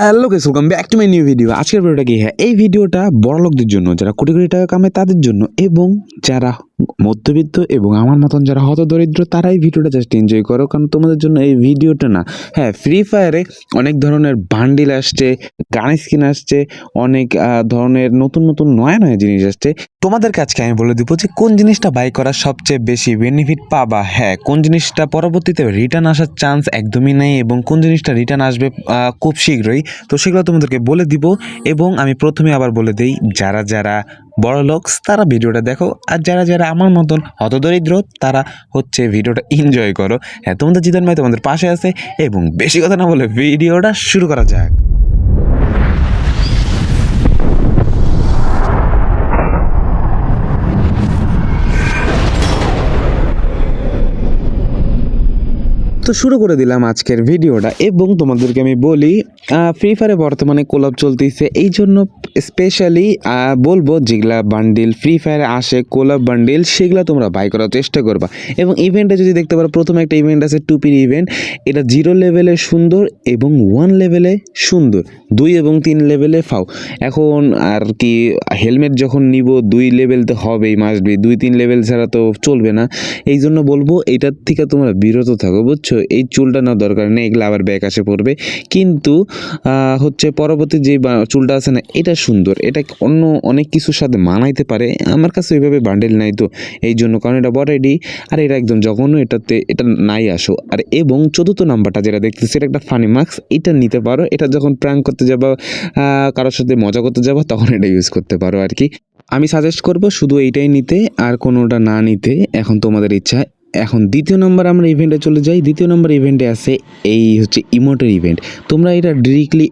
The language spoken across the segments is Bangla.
Hello guys, welcome back to my new video. আজকের ভিডিওটা কি? হ্যাঁ, এই ভিডিওটা বড়লোকদের জন্য, যারা কোটি কোটি টাকা কামায় তাদের জন্য, এবং যারা মধ্যবিত্ত এবং আমার মতন যারা হতদরিদ্র তারা এই ভিডিওটা জাস্ট এনজয় করো, কারণ তোমাদের জন্য এই ভিডিওটা না। হ্যাঁ, ফ্রি ফায়ারে অনেক ধরনের বান্ডিল আসছে, গান স্কিন আসছে, অনেক ধরনের নতুন নতুন নয়া নয়া জিনিস আসছে। তোমাদেরকে আজকে আমি বলে দিব যে কোন জিনিসটা বাই করার সবচেয়ে বেশি বেনিফিট পাবা, হ্যাঁ কোন জিনিসটা পরবর্তীতে রিটার্ন আসার চান্স একদমই নেই, এবং কোন জিনিসটা রিটার্ন আসবে খুব শীঘ্রই। তো সেগুলো তোমাদেরকে বলে দিব। এবং আমি প্রথমে আবার বলে দিই, যারা যারা বড় লোকস তারা ভিডিওটা দেখো, আর যারা যারা আমার মতন হতদরিদ্র তারা হচ্ছে ভিডিওটা এনজয় করো। হ্যাঁ, তোমাদের জিতন ভাই তোমাদের পাশে আছে। এবং বেশি কথা না বলে ভিডিওটা শুরু করা যাক। তো শুরু করে দিলাম আজকের ভিডিওটা, এবং তোমাদেরকে আমি বলি ফ্রি ফায়ারে বর্তমানে কোলাব চলতেছে, এই জন্য স্পেশালি বলবো যেগুলা বান্ডিল ফ্রি ফায়ারে আসে কোলাব বান্ডিল, সেগুলো তোমরা বাই করার চেষ্টা করবা। এবং ইভেন্টে যদি দেখতে পারো, প্রথমে একটা ইভেন্ট আছে টুপির ইভেন্ট। এটা 0 লেভেলে সুন্দর এবং 1 লেভেলে সুন্দর, 2 এবং 3 লেভেলে ফাও। এখন আর কি, হেলমেট যখন নিব 2 লেভেল তো হবেই, মাস্ট বি 2-3 লেভেল ছাড়া তো চলবে না। এই জন্য বলবো এটার থেকে তোমরা বিরত থাকো, বুঝছো? এই চুলটা না দরকার নেই, এগুলো আবার ব্যাক আসে পড়বে। কিন্তু হচ্ছে পরবর্তী যে চুলটা আছে না, এটা সুন্দর, এটা অন্য অনেক কিছুর সাথে মানাইতে পারে। আমার কাছে ওইভাবে বান্ডেল নাই, তো এই জন্য, কারণ এটা বড় আইডি আর এটা একদম জঘন্য, এটা নাই আসো। আর এবং 4th নাম্বারটা যেটা দেখতেছি, এটা একটা ফানি মাস্ক, এটা নিতে পারো। এটা যখন প্র্যাঙ্ক করতে যাবা, কারোর সাথে মজা করতে যাবা, তখন এটা ইউজ করতে পারো আর কি। আমি সাজেস্ট করব শুধু এইটাই নিতে, আর কোনোটা না নিতে, এখন তোমাদের ইচ্ছা। এখন দ্বিতীয় নম্বর আমরা ইভেন্টে চলে যাই। দ্বিতীয় নম্বর ইভেন্টে আছে এই হচ্ছে ইমোটের ইভেন্ট। তোমরা এটা ডিরেক্টলি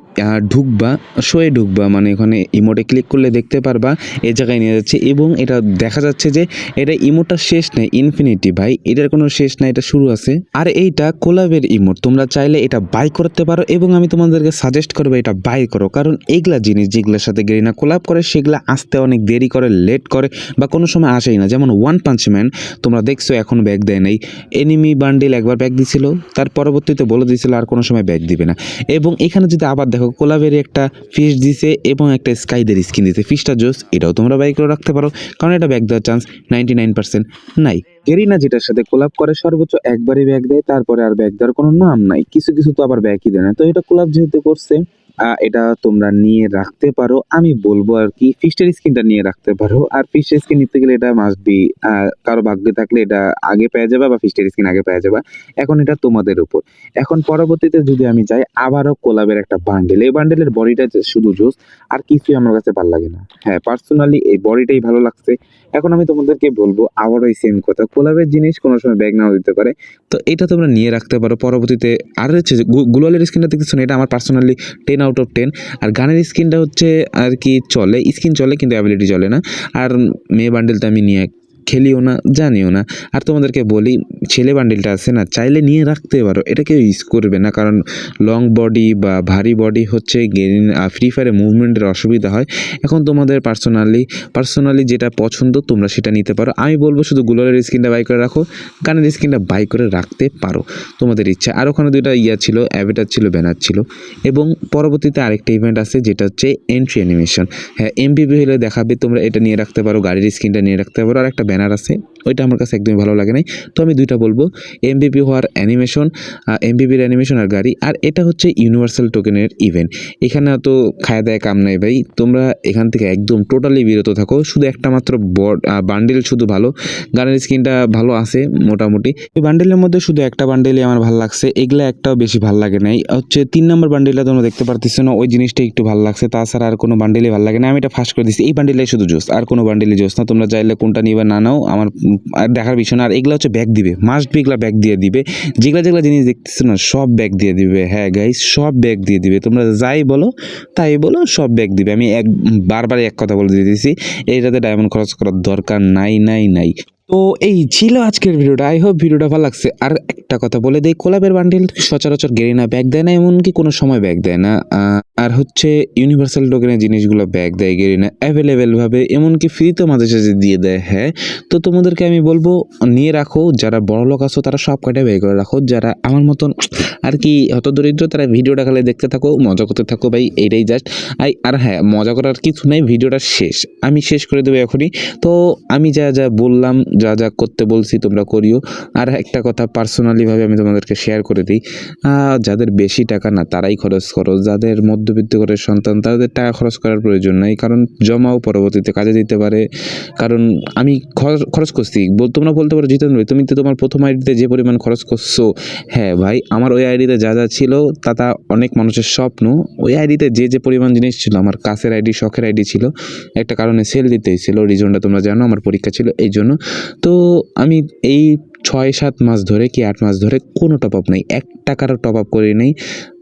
ঢুকবা, শোয়ে ঢুকবা, মানে এখানে ইমোটে ক্লিক করলে দেখতে পারবা এই জায়গায় নিয়ে যাচ্ছে, এবং এটা দেখা যাচ্ছে যে এটা ইমোটটা শেষ নেই, ইনফিনিটি ভাই, এটার কোনো শেষ নাই, এটা শুরু আছে। আর এইটা কোলাবের ইমোট, তোমরা চাইলে এটা বাই করতে পারো, এবং আমি তোমাদেরকে সাজেস্ট করবো এটা বাই করো, কারণ এইগুলা জিনিস যেগুলোর সাথে গেরিনা কোলাব করে সেগুলো আসতে অনেক দেরি করে, লেট করে, বা কোনো সময় আসেই না। যেমন ওয়ান পাঞ্চ ম্যান, তোমরা দেখছো এখন ব্যাগ দেয় নাই। এনিমি বান্ডিল একবার ব্যাগ দিছিল, তার পরবর্তীতে বলে দিয়েছিল আর কোনো সময় ব্যাগ দিবে না। এবং এখানে যদি আবার দেখো, কোলাবের একটা ফিশ দিছে এবং একটা স্কাইদের স্কিন দিছে, ফিশটা জোস, এটাও তোমরা বাই করে রাখতে পারো, কারণ এটা ব্যাগ দেওয়ার চান্স 99% নাই। গেরিনা যেটার সাথে কোলাব করে সর্বোচ্চ একবারই ব্যাগ দেয়, তারপরে আর ব্যাগ দেওয়ার কোনো নাম নাই। কিছু কিছু তো আবার ব্যাগই দেয় না। তো এটা কোলাব যেহেতু করছে, এটা তোমরা নিয়ে রাখতে পারো। আমি বলবো আর কি, ফিস্টের স্কিনটা নিয়ে রাখতে পারো। আর ফিস্টের স্কিন নিতে গেলে এটা মাস্ট বি, কারো ভাগ্যে থাকলে এটা আগে পেয়ে যাবে, বা ফিস্টের স্কিন আগে পেয়ে যাবে। এখন এটা তোমাদের উপর। এখন পরবর্তীতে যদি আমি যাই, আবারও কোলাবের একটা বান্ডেল, এই বান্ডেলের বডিটা শুধু জোস, আর কিছুই আমার কাছে ভালো লাগে না। হ্যাঁ, পার্সোনালি এই বডিটাই ভালো লাগছে। এখন আমি তোমাদেরকে বলবো আবারও এই সেম কথা, কোলাবের জিনিস কোনো সময় ব্যাগ নাও দিতে পারে, তো এটা তোমরা নিয়ে রাখতে পারো পরবর্তীতে। আর হচ্ছে গ্লোয়ালের স্কিনটা দেখতেছো না, এটা আমার পার্সোনালি 10/10। আর গানের স্কিনটা হচ্ছে আর কি চলে, স্কিন চলে কিন্তু অ্যাবিলিটি চলে না। আর মেয়ে বান্ডেলটা আমি নিয়ে খেলিও না, জানিও না। আর তোমাদেরকে বলি, ছেলে বান্ডেলটা আছে না, চাইলে নিয়ে রাখতে পারো, এটা কেউ ইউজ করবে না, কারণ লং বডি বা ভারী বডি হচ্ছে ফ্রি ফায়ারে মুভমেন্টের অসুবিধা হয়। এখন তোমাদের পার্সোনালি যেটা পছন্দ তোমরা সেটা নিতে পারো। আমি বলবো শুধু গুলারের স্কিনটা বাই করে রাখো, গানের স্কিনটা বাই করে রাখতে পারো, তোমাদের ইচ্ছা। আর ওখানে দুইটা ছিল, অ্যাভেটার ছিল, ব্যানার ছিল। এবং পরবর্তীতে আরেকটা ইভেন্ট আছে যেটা হচ্ছে এন্ট্রি অ্যানিমেশন। হ্যাঁ, এমপিপি হলে দেখাবে, তোমরা এটা নিয়ে রাখতে পারো, গাড়ির স্কিনটা নিয়ে রাখতে পারো। আর একটা ব্যানার আছে, ওইটা আমার কাছে একদমই ভালো লাগে নাই, তো আমি দুইটা বলবো, এমপিপি হওয়ার অ্যানিমেশন, এমপিপির অ্যানিমেশন আর গাড়ি। আর এটা হচ্ছে ইউনিভার্সাল টোকেনের ইভেন্ট। এখানে অত খায় দায় কাম নাই ভাই, তোমরা এখান থেকে একদম টোটালি বিরত থাকো। শুধু একটা মাত্র বান্ডেল শুধু ভালো, গানের স্কিনটা ভালো আছে মোটামুটি। এই বান্ডেলের মধ্যে শুধু একটা বান্ডেলই আমার ভালো লাগছে, এগুলা একটাও বেশি ভালো লাগে নাই। হচ্ছে 3 নম্বর বান্ডেলটা তোমরা দেখতে পারতেছো না, ওই জিনিসটা একটু ভালো লাগছে, তাছাড়া আর কোনো বান্ডেলই ভালো লাগে না। আমি এটা ফার্স্ট করে দিচ্ছি, এই বান্ডেলটাই শুধু জোস, আর কোনো বান্ডেলই জোস না। তোমরা চাইলে কোনটা নিবে না নাও, আমার আর দেখার বিষয় না। আর এগুলো হচ্ছে ব্যাগ দিবে, মাস্ট বি এগুলা ব্যাগ দিয়ে দিবে। যেগুলা জিনিস দেখতেছো না, সব ব্যাগ দিয়ে দিবে। হ্যাঁ গাইস, সব ব্যাগ দিয়ে দিবে, তোমরা যাই বলো তাই বলো, সব ব্যাগ দিবে। আমি বারবার এক কথা বলে দিতেছি, এইটাতে ডায়মন্ড খরচ করার দরকার নাই। তো এই ছিল আজকের ভিডিওটা। আই হোপ ভিডিওটা ভালো লাগছে। আর একটা কথা বলে দেই, কোলাবের বান্ডিল সচরাচর গেরিনা ব্যাগ দেয় না, এমনকি কোনো সময় ব্যাগ দেয় না। আর হচ্ছে ইউনিভার্সাল টোকেনের জিনিসগুলো ব্যাগ দেয় গেরিনা অ্যাভেলেবেল ভাবে, এমনকি ফ্রিতেও মাঝে সাঝে দিয়ে দেয়। হ্যাঁ, তো তোমাদেরকে আমি বলবো নিয়ে রাখো, যারা বড় লোক আছো তারা সব কয়টা ব্যয় করে রাখো, যারা আমার মতন আর কি হতদরিদ্র তারা ভিডিওটা খালি দেখতে থাকো, মজা করতে থাকো ভাই, এইটাই জাস্ট। আর হ্যাঁ, মজা করার কিছু নাই, ভিডিওটা শেষ, আমি শেষ করে দেবো এখনই। তো আমি যা যা বললাম, যা যা করতে বলছি তোমরা করিও। আর একটা কথা পার্সোনালিভাবে আমি তোমাদেরকে শেয়ার করে দিই, যাদের বেশি টাকা না তারাই খরচ করো, যাদের মধ্যবিত্ত ঘরের সন্তান তাদের টাকা খরচ করার প্রয়োজন নাই, কারণ জমাও পরবর্তীতে কাজে দিতে পারে। কারণ আমি খরচ করছি, তোমরা বলতে পারো জিতেন ভাই তুমি তো তোমার প্রথম আইডিতে যে পরিমাণ খরচ করছো, হ্যাঁ ভাই, আমার ওই আইডিতে যা যা ছিল তা অনেক মানুষের স্বপ্ন। ওই আইডিতে যে পরিমাণ জিনিস ছিল, আমার কাছের আইডি, শখের আইডি ছিল, একটা কারণে সেল দিতে হয়েছিল, রিজনটা তোমরা জানো, আমার পরীক্ষা ছিল এই জন্য। তো আমি এই 6-7 মাস ধরে কি 8 মাস ধরে কোনো টপ আপ নেই, 1 টাকারও টপ আপ করি নেই।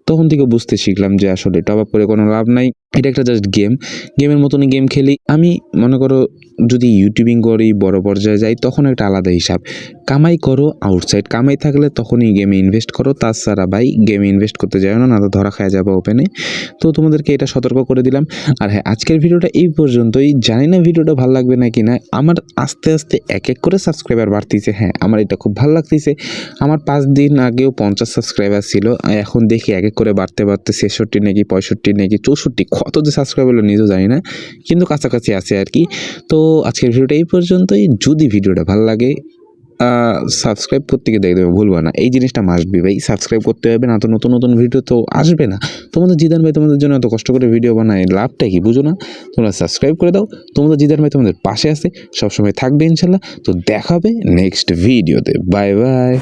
তখন থেকে বুঝতে শিখলাম যে আসলে টপ আপ করে কোনো লাভ নাই, এটা একটা জাস্ট গেমের মতনই গেম খেলি আমি। মনে করো যদি ইউটিউবিং করি, বড় পর্যায়ে যাই, তখন একটা আলাদা হিসাব। কামাই করো আউটসাইড, কামাই থাকলে তখনই গেমে ইনভেস্ট করো, তাছাড়া ভাই গেমে ইনভেস্ট করতে যাও না, না তো ধরা খাওয়া যাবে ওপেনে। তো তোমাদেরকে এটা সতর্ক করে দিলাম। আর হ্যাঁ, আজকের ভিডিওটা এই পর্যন্তই। জানি না ভিডিওটা ভালো লাগবে না কি না, আমার আস্তে আস্তে এক এক করে সাবস্ক্রাইবার বাড়তিছে। হ্যাঁ, আমার এটা খুব ভালো লাগতেছে। আমার 5 দিন আগেও 50 সাবস্ক্রাইবার ছিল, এখন দেখি এক এক করে বাড়তে বাড়তে 66 নাকি 65 নাকি 64, কত যে সাবস্ক্রাইবার হলো নিজেও জানি না, কিন্তু কাছাকাছি আছে আর কি। তো আজকের ভিডিওটা এই পর্যন্তই। যদি ভিডিওটা ভালো লাগে সাবস্ক্রাইব করতে গিয়ে দেখে দেবে, ভুলবা না, এই জিনিসটা মাস্ট বি ভাই, সাবস্ক্রাইব করতে হবে, না তো নতুন নতুন ভিডিও তো আসবে না। তোমাদের জিদান ভাই তোমাদের জন্য এত কষ্ট করে ভিডিও বানায়, লাভটা কি বুঝো না? তোমরা সাবস্ক্রাইব করে দাও, তোমাদের জিদান ভাই তোমাদের পাশে আছে, সবসময় থাকবে ইনশাল্লাহ। তো দেখা হবে নেক্সট ভিডিওতে, বাই বাই।